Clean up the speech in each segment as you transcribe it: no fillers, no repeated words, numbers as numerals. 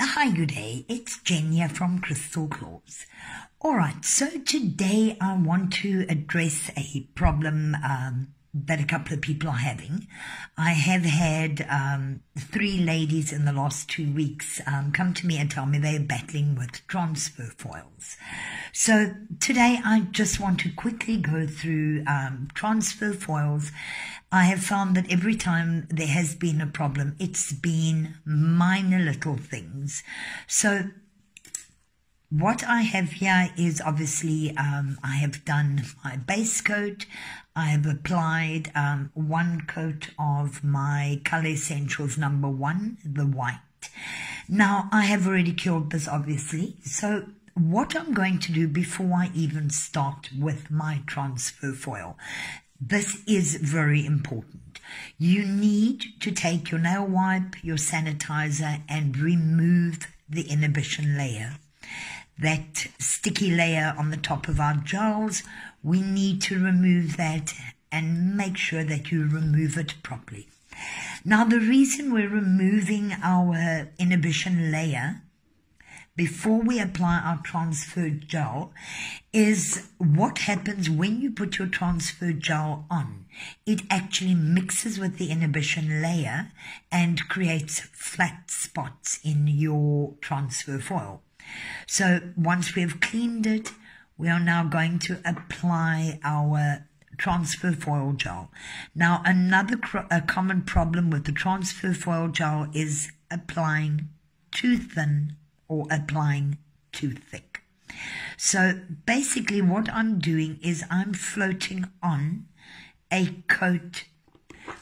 Hi, good day. It's Jen here from Crystal Clawz. Alright, so today I want to address a problem that a couple of people are having. I have had 3 ladies in the last 2 weeks come to me and tell me they're battling with transfer foils. So today I just want to quickly go through transfer foils. I have found that every time there has been a problem, it's been minor little things. So what I have here is obviously I have done my base coat. I have applied 1 coat of my Color Essentials number 1, the white. Now I have already cured this obviously. So what I'm going to do before I even start with my transfer foil, this is very important. You need to take your nail wipe, your sanitizer, and remove the inhibition layer. That sticky layer on the top of our gels, we need to remove that and make sure that you remove it properly. Now, the reason we're removing our inhibition layer before we apply our transfer gel is what happens when you put your transfer gel on. It actually mixes with the inhibition layer and creates flat spots in your transfer foil. So once we've cleaned it, we are now going to apply our transfer foil gel. Now, another common problem with the transfer foil gel is applying too thin or applying too thick. So basically what I'm doing is I'm floating on a coat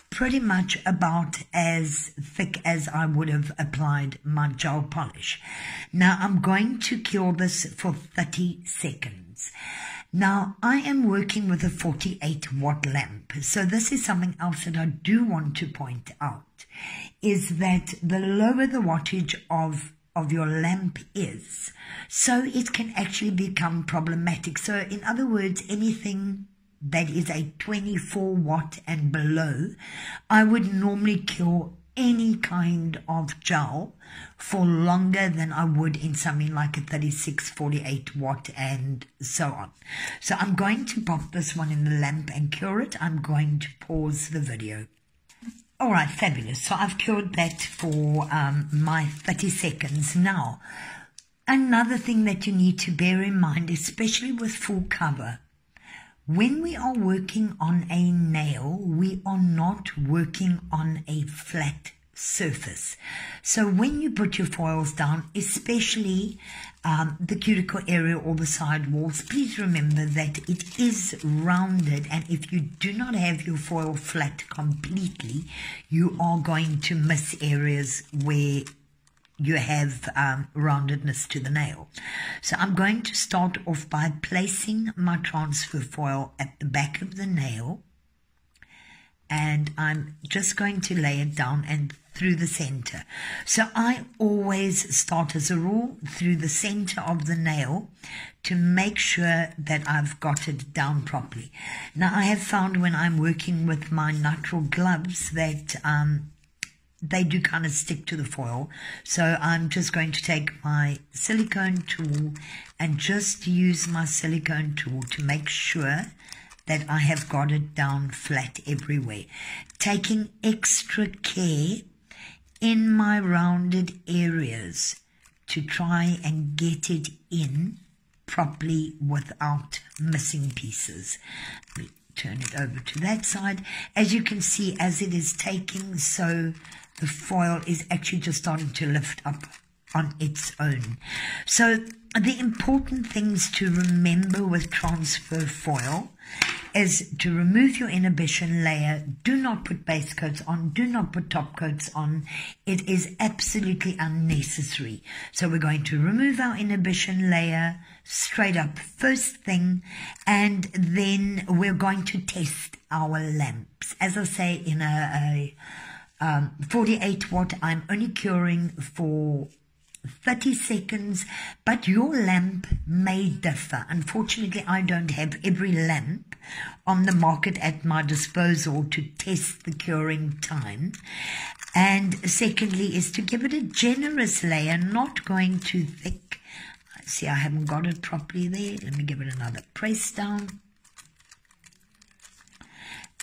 pretty much about as thick as I would have applied my gel polish. Now I'm going to cure this for 30 seconds. Now I am working with a 48 watt lamp. So this is something else that I do want to point out, is that the lower the wattage of your lamp is, so it can actually become problematic. So in other words, anything that is a 24 watt and below, I would normally cure any kind of gel for longer than I would in something like a 36, 48 watt and so on. So I'm going to pop this one in the lamp and cure it. I'm going to pause the video. Alright, fabulous. So I've cured that for my 30 seconds. Now, another thing that you need to bear in mind, especially with full cover, when we are working on a nail, we are not working on a flat surface. So when you put your foils down, especially the cuticle area or the side walls, please remember that it is rounded, and if you do not have your foil flat completely, you are going to miss areas where you have roundedness to the nail. So I'm going to start off by placing my transfer foil at the back of the nail, and I'm just going to lay it down and through the center. So I always start as a rule through the center of the nail to make sure that I've got it down properly. Now I have found when I'm working with my natural gloves that they do kind of stick to the foil. So I'm just going to take my silicone tool and just use my silicone tool to make sure that I have got it down flat everywhere. Taking extra care in my rounded areas to try and get it in properly without missing pieces. We turn it over to that side. As you can see, as it is taking, so the foil is actually just starting to lift up on its own. So the important things to remember with transfer foil is to remove your inhibition layer. Do not put base coats on. Do not put top coats on. It is absolutely unnecessary. So we're going to remove our inhibition layer straight up first thing, and then we're going to test our lamps. As I say, in a 48 watt, I'm only curing for 30 seconds, but your lamp may differ. Unfortunately, I don't have every lamp on the market at my disposal to test the curing time. And secondly is to give it a generous layer, not going too thick. See, I haven't got it properly there. Let me give it another press down.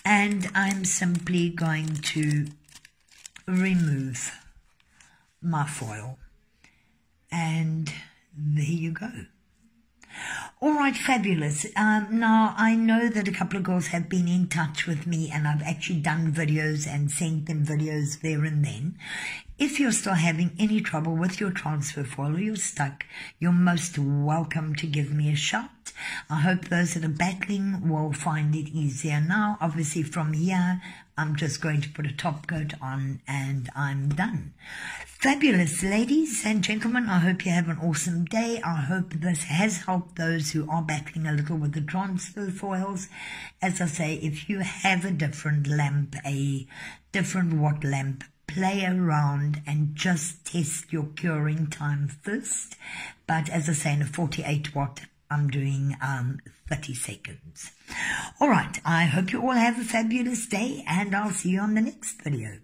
And I'm simply going to remove my foil. And there you go. All right, fabulous. Now, I know that a couple of girls have been in touch with me, and I've actually done videos and sent them videos there and then. If you're still having any trouble with your transfer foil or you're stuck, you're most welcome to give me a shout. I hope those that are battling will find it easier. Now, obviously from here, I'm just going to put a top coat on and I'm done. Fabulous, ladies and gentlemen. I hope you have an awesome day. I hope this has helped those who are battling a little with the transfer foils. As I say, if you have a different lamp, a different watt lamp, play around and just test your curing time first. But as I say, in a 48 watt, I'm doing 30 seconds. All right, I hope you all have a fabulous day, and I'll see you on the next video.